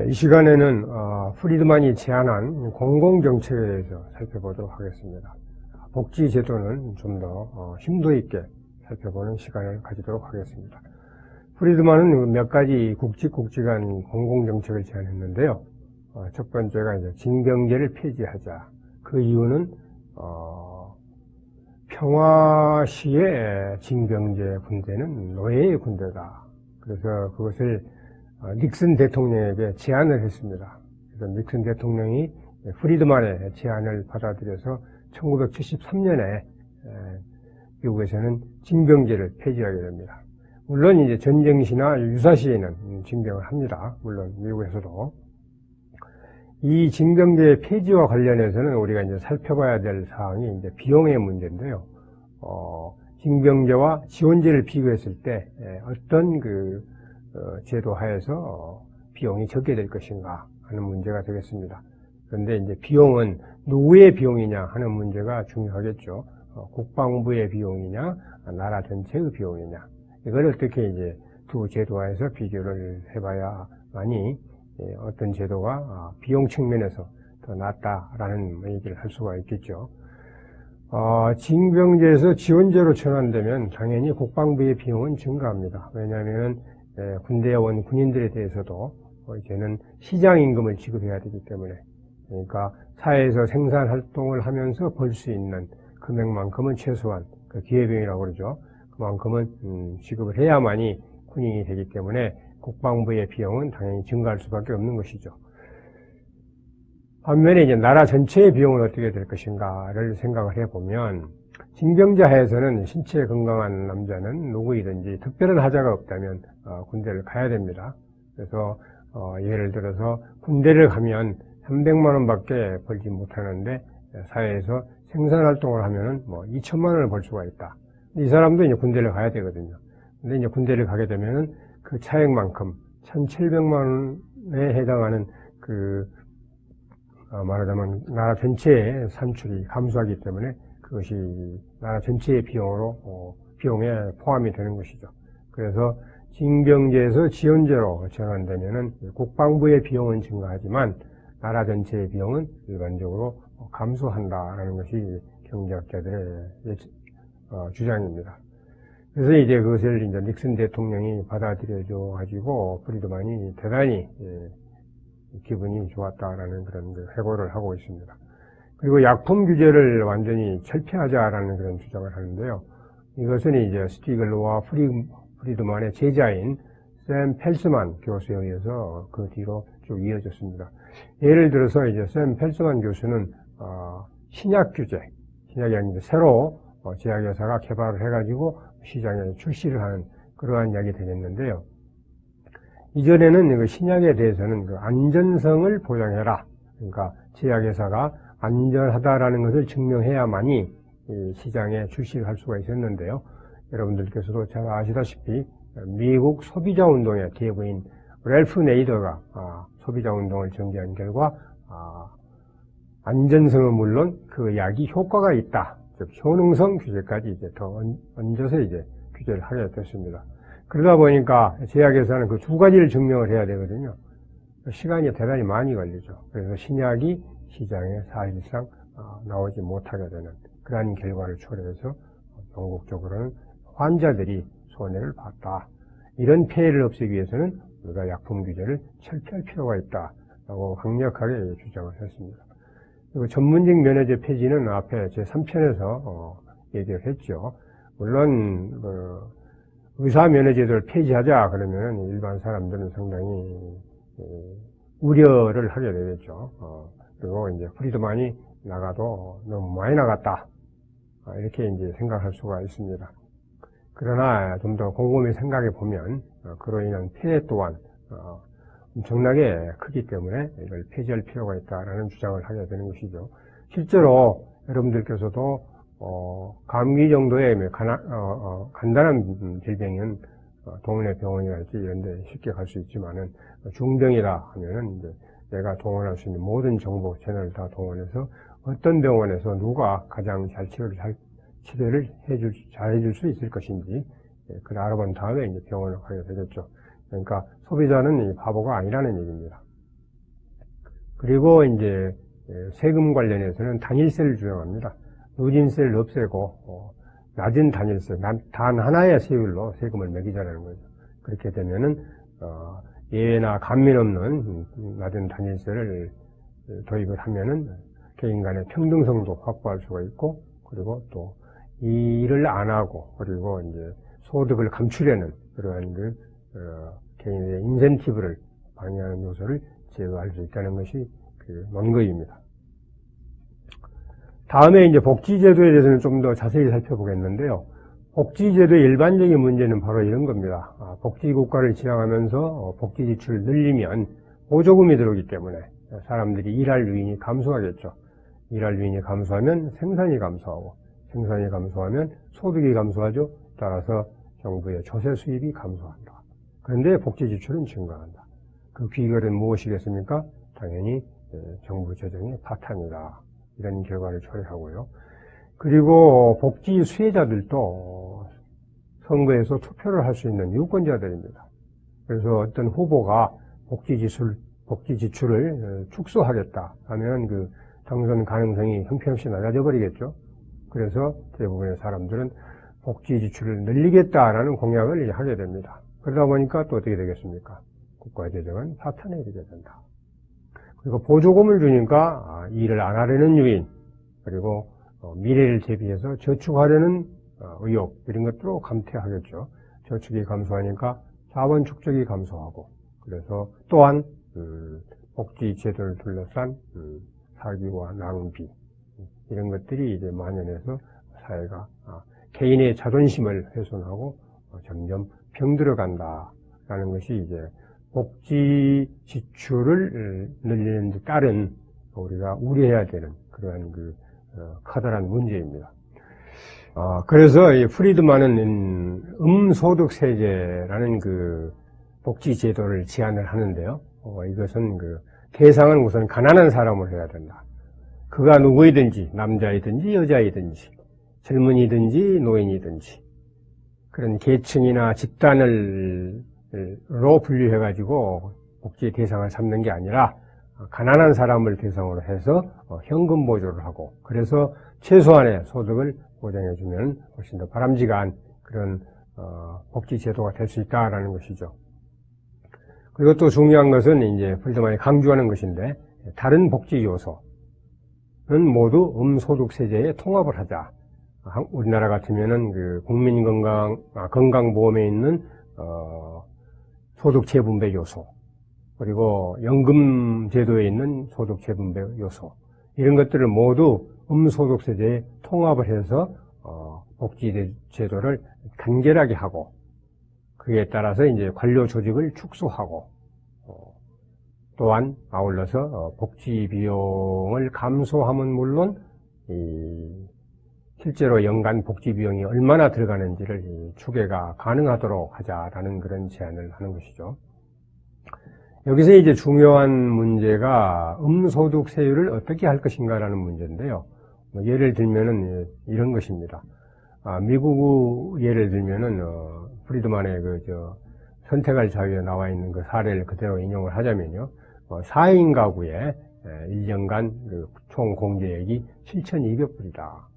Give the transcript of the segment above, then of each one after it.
이 시간에는 프리드만이 제안한 공공정책에 대해서 살펴보도록 하겠습니다. 복지제도는 좀 더 심도 있게 살펴보는 시간을 가지도록 하겠습니다. 프리드만은 몇 가지 국직국지간 공공정책을 제안했는데요. 첫 번째가 이제 징병제를 폐지하자. 그 이유는 평화시의 징병제 군대는 노예의 군대다. 그래서 그것을 닉슨 대통령에게 제안을 했습니다. 그래서 닉슨 대통령이 프리드만의 제안을 받아들여서 1973년에 미국에서는 징병제를 폐지하게 됩니다. 물론 이제 전쟁시나 유사시에는 징병을 합니다. 물론 미국에서도. 이 징병제 폐지와 관련해서는 우리가 이제 살펴봐야 될 사항이 이제 비용의 문제인데요. 징병제와 지원제를 비교했을 때 어떤 제도 하에서 비용이 적게 될 것인가 하는 문제가 되겠습니다. 그런데 이제 비용은 누구의 비용이냐 하는 문제가 중요하겠죠. 국방부의 비용이냐, 나라 전체의 비용이냐. 이걸 어떻게 이제 두 제도 하에서 비교를 해봐야만이 어떤 제도가 비용 측면에서 더 낫다라는 얘기를 할 수가 있겠죠. 징병제에서 지원제로 전환되면 당연히 국방부의 비용은 증가합니다. 왜냐하면 군대에 온 군인들에 대해서도 이제는 시장임금을 지급해야 되기 때문에, 그러니까 사회에서 생산활동을 하면서 벌 수 있는 금액만큼은 최소한 그 기회비용이라고 그러죠. 그만큼은 지급을 해야만이 군인이 되기 때문에 국방부의 비용은 당연히 증가할 수밖에 없는 것이죠. 반면에 이제 나라 전체의 비용은 어떻게 될 것인가를 생각을 해보면, 징병제 하에서는 신체 건강한 남자는 누구이든지 특별한 하자가 없다면 군대를 가야 됩니다. 그래서 예를 들어서 군대를 가면 300만 원밖에 벌지 못하는데 사회에서 생산활동을 하면은 2천만 원을 벌 수가 있다. 이 사람도 이제 군대를 가야 되거든요. 근데 이제 군대를 가게 되면은 그 차액만큼 1,700만 원에 해당하는 말하자면 나라 전체의 산출이 감소하기 때문에 그것이 나라 전체의 비용에 포함이 되는 것이죠. 그래서 징병제에서 지원제로 전환되면은 국방부의 비용은 증가하지만 나라 전체의 비용은 일반적으로 감소한다라는 것이 경제학자들의 주장입니다. 그래서 이제 그것을 이제 닉슨 대통령이 받아들여줘 가지고 프리드만이 대단히 기분이 좋았다라는 그런 회고를 하고 있습니다. 그리고 약품 규제를 완전히 철폐하자라는 그런 주장을 하는데요. 이것은 이제 스티글러와 프리드만의 제자인 샘 펠스만 교수에 의해서 그 뒤로 쭉 이어졌습니다. 예를 들어서 이제 샘 펠스만 교수는 신약 규제, 신약이 아닌데 새로 제약회사가 개발을 해가지고 시장에 출시를 하는 그러한 이야기 되겠는데요. 이전에는 신약에 대해서는 안전성을 보장해라. 그러니까 제약회사가 안전하다라는 것을 증명해야만이 시장에 출시를 할 수가 있었는데요. 여러분들께서도 잘 아시다시피 미국 소비자 운동의 계보인 랠프 네이더가 소비자 운동을 전개한 결과 안전성은 물론 그 약이 효과가 있다. 즉 효능성 규제까지 이제 더 얹어서 이제 규제를 하게 됐습니다. 그러다 보니까 제약회사는 그 두 가지를 증명을 해야 되거든요. 시간이 대단히 많이 걸리죠. 그래서 신약이 시장에 사실상 나오지 못하게 되는 그러한 결과를 초래해서 궁극적으로는 환자들이 손해를 봤다. 이런 피해를 없애기 위해서는 우리가 약품 규제를 철폐할 필요가 있다라고 강력하게 주장을 했습니다. 그리고 전문직 면허제 폐지는 앞에 제 3편에서 얘기를 했죠. 물론 의사 면허제도를 폐지하자 그러면 일반 사람들은 상당히 우려를 하게 되겠죠. 그리고 이제 프리드만이 나가도 너무 많이 나갔다. 이렇게 이제 생각할 수가 있습니다. 그러나 좀 더 곰곰이 생각해 보면 그로 인한 피해 또한 엄청나게 크기 때문에 이걸 폐지할 필요가 있다라는 주장을 하게 되는 것이죠. 실제로 여러분들께서도 감기 정도의 간단한 질병은 동네 병원이랄지 이런 데 쉽게 갈 수 있지만은 중병이라 하면은 이제 내가 동원할 수 있는 모든 정보 채널을 다 동원해서 어떤 병원에서 누가 가장 잘 치료를 잘 해줄 수 있을 것인지 그걸 알아본 다음에 이제 병원을 가게 되겠죠. 그러니까 소비자는 이 바보가 아니라는 얘기입니다. 그리고 이제 세금 관련해서는 단일세를 주장합니다. 누진세를 없애고 낮은 단일세, 단 하나의 세율로 세금을 매기자라는 거죠. 그렇게 되면은 예외나 감면 없는 낮은 단일세를 도입을 하면은 개인 간의 평등성도 확보할 수가 있고, 그리고 또 일을 안 하고, 그리고 이제 소득을 감추려는 그러한 개인의 인센티브를 방해하는 요소를 제거할 수 있다는 것이 그 논거입니다. 다음에 이제 복지제도에 대해서는 좀 더 자세히 살펴보겠는데요. 복지제도의 일반적인 문제는 바로 이런 겁니다. 복지국가를 지향하면서 복지 지출을 늘리면 보조금이 들어오기 때문에 사람들이 일할 유인이 감소하겠죠. 일할 유인이 감소하면 생산이 감소하고, 생산이 감소하면 소득이 감소하죠. 따라서 정부의 조세 수입이 감소한다. 그런데 복지 지출은 증가한다. 그 비결은 무엇이겠습니까? 당연히 정부 재정의 파탄이다. 이런 결과를 초래하고요. 그리고 복지 수혜자들도 선거에서 투표를 할 수 있는 유권자들입니다. 그래서 어떤 후보가 복지 지출을 축소하겠다 하면 그 당선 가능성이 형편없이 낮아져 버리겠죠. 그래서 대부분의 사람들은 복지 지출을 늘리겠다라는 공약을 하게 됩니다. 그러다 보니까 또 어떻게 되겠습니까? 국가 재정은 파탄에 이르게 된다. 그리고 보조금을 주니까 일을 안 하려는 유인, 그리고 미래를 대비해서 저축하려는 의욕, 이런 것들로 감퇴하겠죠. 저축이 감소하니까 자본 축적이 감소하고, 그래서 또한 복지 제도를 둘러싼 사기와 낭비, 이런 것들이 이제 만연해서 사회가 개인의 자존심을 훼손하고 점점 병들어간다라는 것이 이제 복지 지출을 늘리는 데 따른 우리가 우려해야 되는 그러한 커다란 문제입니다. 그래서 이 프리드만은 음소득세제라는 복지 제도를 제안을 하는데요. 이것은 대상은 우선 가난한 사람을 해야 된다. 그가 누구이든지, 남자이든지 여자이든지, 젊은이든지 노인이든지, 그런 계층이나 집단으로 분류해가지고 복지의 대상을 삼는 게 아니라 가난한 사람을 대상으로 해서 현금 보조를 하고, 그래서 최소한의 소득을 보장해주면 훨씬 더 바람직한 그런 복지 제도가 될 수 있다라는 것이죠. 그리고 또 중요한 것은 이제 프리드만이 강조하는 것인데, 다른 복지 요소는 모두 음소득세제에 통합을 하자. 우리나라 같으면은 건강보험에 있는 소득 재분배 요소, 그리고 연금 제도에 있는 소득 재분배 요소, 이런 것들을 모두 음소득세제에 통합을 해서 복지 제도를 간결하게 하고, 그에 따라서 이제 관료 조직을 축소하고, 또한 아울러서 복지 비용을 감소하면 물론 실제로 연간 복지 비용이 얼마나 들어가는지를 추계가 가능하도록 하자라는 그런 제안을 하는 것이죠. 여기서 이제 중요한 문제가 음소득세율을 어떻게 할 것인가라는 문제인데요. 예를 들면은 이런 것입니다. 미국 예를 들면은 프리드만의 선택할 자유에 나와 있는 그 사례를 그대로 인용을 하자면요. 4인 가구에 1년간 총 공제액이 7,200불이다.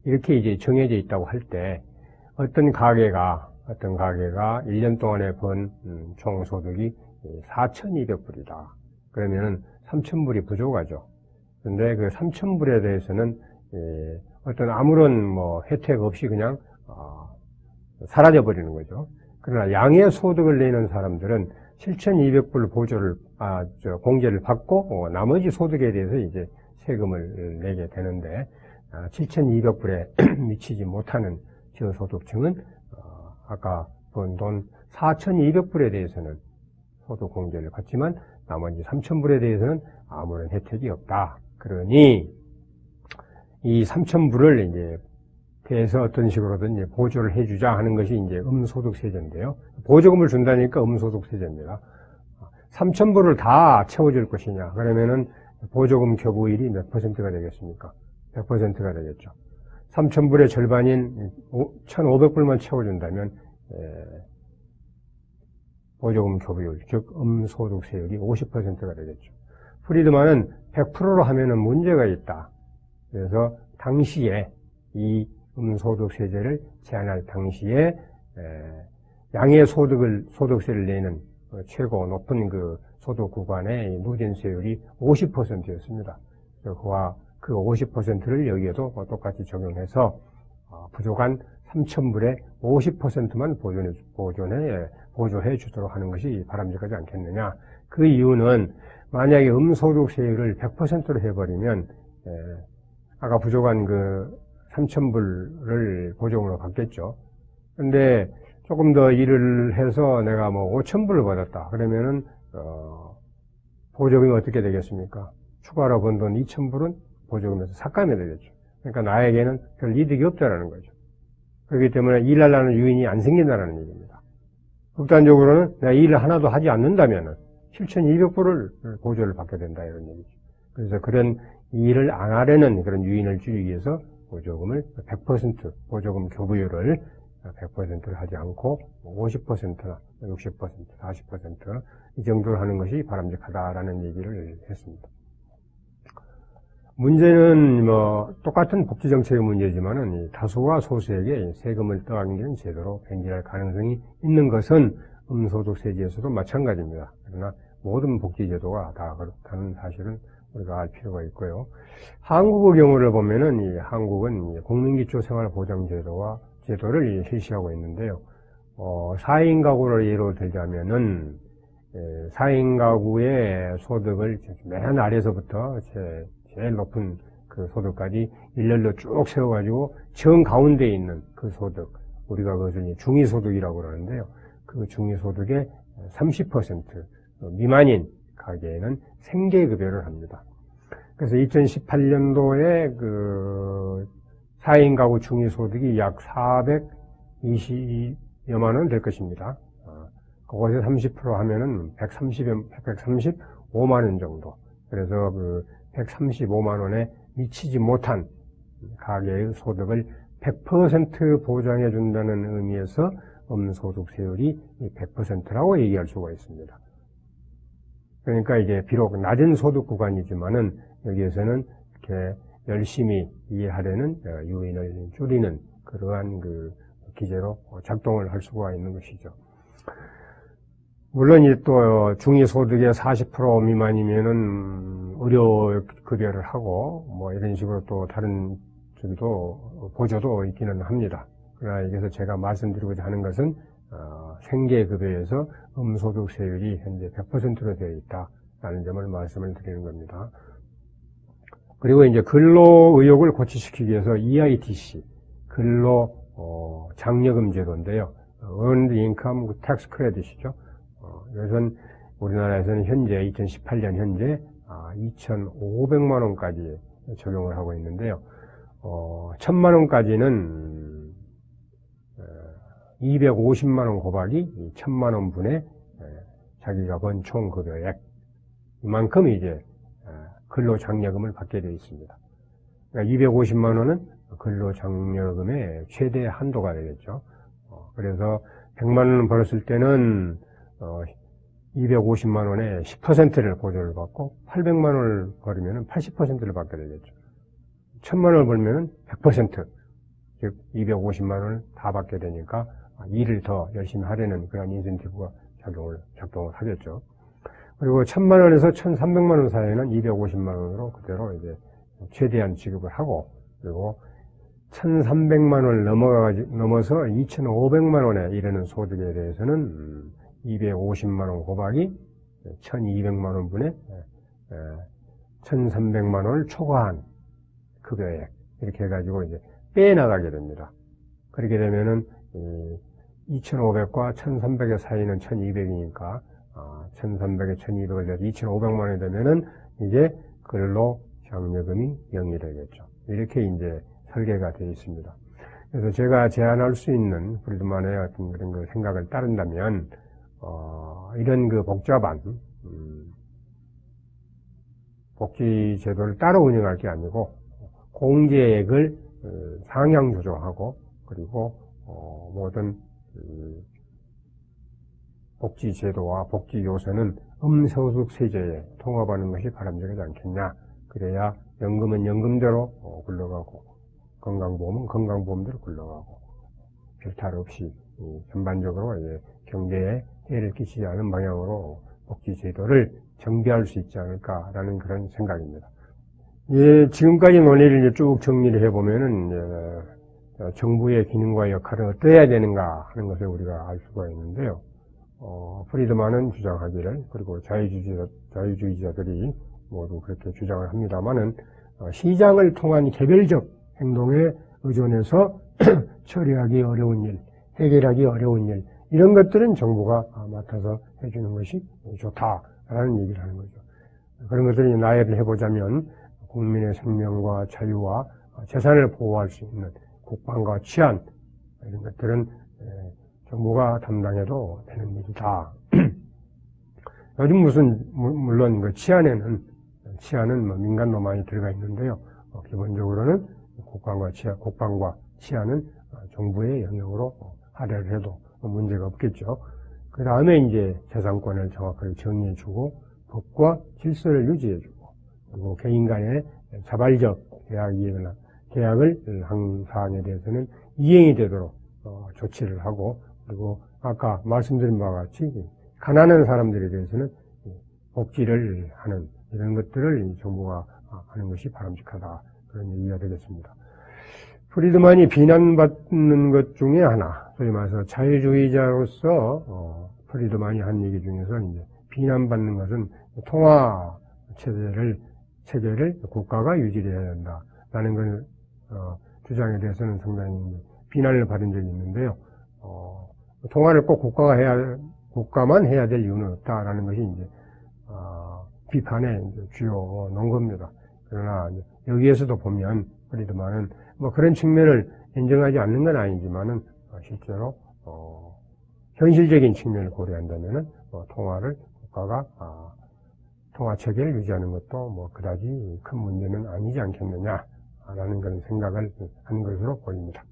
이렇게 이제 정해져 있다고 할 때, 어떤 가게가 1년 동안에 번 총 소득이 4,200불이다. 그러면은 3,000불이 부족하죠. 근데 그 3,000불에 대해서는 어떤 아무런 혜택 없이 그냥 사라져 버리는 거죠. 그러나 양의 소득을 내는 사람들은 7,200불 공제를 받고 나머지 소득에 대해서 이제 세금을 내게 되는데, 7,200불에 미치지 못하는 저소득층은 아까 번 돈 4,200불에 대해서는 소득 공제를 받지만 나머지 3,000불에 대해서는 아무런 혜택이 없다. 그러니 이 3,000불을 이제 대해서 어떤 식으로든 이제 보조를 해주자 하는 것이 이제 음소득세제인데요. 보조금을 준다니까 음소득세제입니다. 3,000불을 다 채워줄 것이냐? 그러면은 보조금 교부율이 몇 %가 되겠습니까? 100%가 되겠죠. 3,000불의 절반인 1,500불만 채워준다면 보조금 교부율, 즉 음소득세율이 50%가 되겠죠. 프리드만은 100%로 하면은 문제가 있다. 그래서 당시에 이 음소득세제를 제한할 당시에 양의 소득세를 내는 최고 높은 그 소득 구간의 누진세율이 50%였습니다. 그와 그 50%를 여기에도 똑같이 적용해서 부족한 3,000불의 50%만 보조해 주도록 하는 것이 바람직하지 않겠느냐. 그 이유는 만약에 음소득세율을 100%로 해버리면 아까 부족한 그 3,000불을 보조금으로 받겠죠. 근데 조금 더 일을 해서 내가 뭐 5,000불을 받았다. 그러면은 보조금이 어떻게 되겠습니까? 추가로 번 돈 2,000불은 보조금에서 삭감이 되겠죠. 그러니까 나에게는 별 이득이 없다라는 거죠. 그렇기 때문에 일하려는 유인이 안 생긴다는 얘기입니다. 극단적으로는 내가 일을 하나도 하지 않는다면은 7,200불을 보조를 받게 된다 이런 얘기죠. 그래서 그런 일을 안 하려는 그런 유인을 줄이기 위해서 보조금을 100% 보조금 교부율을 100%를 하지 않고 50%나 60%, 40% 이 정도로 하는 것이 바람직하다라는 얘기를 했습니다. 문제는 뭐 똑같은 복지정책의 문제지만은 다수와 소수에게 세금을 떠안기는 제도로 변질할 가능성이 있는 것은 음소득세제에서도 마찬가지입니다. 그러나 모든 복지제도가 다 그렇다는 사실은 우리가 알 필요가 있고요. 한국의 경우를 보면은 이 한국은 국민기초생활보장제도를 실시하고 있는데요. 4인 가구를 예로 들자면은 4인 가구의 소득을 맨 아래서부터 제일 높은 그 소득까지 일렬로 쭉 세워가지고 정 가운데에 있는 그 소득, 우리가 그것을 중위소득이라고 그러는데요. 그 중위소득의 30% 미만인 가게에는 생계급여를 합니다. 그래서 2018년도에 그 4인 가구 중위소득이 약 420여만 원 될 것입니다. 그것에 30% 하면은 135만 원 정도. 그래서 그 135만 원에 미치지 못한 가계의 소득을 100% 보장해 준다는 의미에서 음소득세율이 100%라고 얘기할 수가 있습니다. 그러니까 이제 비록 낮은 소득 구간이지만은 여기에서는 이렇게 열심히 일하려는 유인을 줄이는 그러한 그 기제로 작동을 할 수가 있는 것이죠. 물론 이 또 중위소득의 40% 미만이면은 의료급여를 하고 뭐 이런 식으로 또 다른 저기도 보조도 있기는 합니다. 그러나 여기서 제가 말씀드리고자 하는 것은 생계급여에서 음소득세율이 현재 100%로 되어 있다라는 점을 말씀을 드리는 겁니다. 그리고 이제 근로의욕을 고취시키기 위해서 EITC 근로 장려금 제도인데요. Earned Income Tax Credit이죠. 이것은 우리나라에서는 현재 2018년 현재 2,500만 원까지 적용을 하고 있는데요. 1,000만 원까지는 250만 원 곱하기 1,000만 원 분의 자기가 번 총 급여액 이만큼 이제 근로장려금을 받게 되어 있습니다. 그러니까 250만 원은 근로장려금의 최대 한도가 되겠죠. 그래서 100만 원을 벌었을 때는 250만 원에 10%를 보조를 받고 800만 원을 벌으면 80%를 받게 되겠죠. 1000만 원을 벌면 100%, 즉 250만 원을 다 받게 되니까 일을 더 열심히 하려는 그런 인센티브가 작동을 하겠죠. 그리고 1000만 원에서 1300만 원 사이에는 250만 원으로 그대로 이제 최대한 지급을 하고, 그리고 1300만 원을 넘어서 2500만 원에 이르는 소득에 대해서는 250만 원 곱하기 1200만 원 분의 1300만 원을 초과한 급여액 이렇게 해가지고 이제 빼나가게 됩니다. 그렇게 되면은 2500과 1300의 사이는 1200이니까 1300에 1200을 내서 2500만 원이 되면은 이제 근로장려금이 0이 되겠죠. 이렇게 이제 설계가 되어 있습니다. 그래서 제가 제안할 수 있는 프리드만의 어떤 그런 그 생각을 따른다면 이런 그 복잡한 복지 제도를 따로 운영할 게 아니고 공제액을 상향 조정하고, 그리고 모든 복지제도와 복지요소는 음소득 세제에 통합하는 것이 바람직하지 않겠냐. 그래야 연금은 연금대로 굴러가고 건강보험은 건강보험대로 굴러가고 별탈 없이 전반적으로 경제에 해를 끼치지 않은 방향으로 복지제도를 정비할 수 있지 않을까라는 그런 생각입니다. 지금까지 논의를 이제 쭉 정리를 해보면은 정부의 기능과 역할은 어떠해야 되는가 하는 것을 우리가 알 수가 있는데요. 프리드만은 주장하기를, 그리고 자유주의자들이 모두 그렇게 주장을 합니다만은, 시장을 통한 개별적 행동에 의존해서 처리하기 어려운 일, 해결하기 어려운 일, 이런 것들은 정부가 맡아서 해주는 것이 좋다라는 얘기를 하는 거죠. 그런 것들을 나열을 해보자면, 국민의 생명과 자유와 재산을 보호할 수 있는 국방과 치안, 이런 것들은 정부가 담당해도 되는 일이다. 요즘 물론 그 치안은 뭐 민간도 많이 들어가 있는데요. 기본적으로는 국방과 치안은 정부의 영역으로 할애를 해도 문제가 없겠죠. 그 다음에 이제 재산권을 정확하게 정의해주고 법과 질서를 유지해주고, 그리고 개인 간의 자발적 계약을 한 사항에 대해서는 이행이 되도록 조치를 하고, 그리고 아까 말씀드린 바와 같이 가난한 사람들에 대해서는 복지를 하는 이런 것들을 정부가 하는 것이 바람직하다, 그런 얘기가 되겠습니다. 프리드만이 비난받는 것 중에 하나, 소위 말해서 자유주의자로서 프리드만이 한 얘기 중에서 이제 비난받는 것은 통화 체계를 국가가 유지를 해야 된다라는 걸 주장에 대해서는 상당히 비난을 받은 적이 있는데요. 통화를 꼭 국가만 해야 될 이유는 없다라는 것이 이제 비판의 이제 주요 논거입니다. 그러나 여기에서도 보면 프리드만은 뭐 그런 측면을 인정하지 않는 건 아니지만은 실제로 현실적인 측면을 고려한다면은 통화를 국가가 통화 체계를 유지하는 것도 뭐 그다지 큰 문제는 아니지 않겠느냐라는 그런 생각을 하는 것으로 보입니다.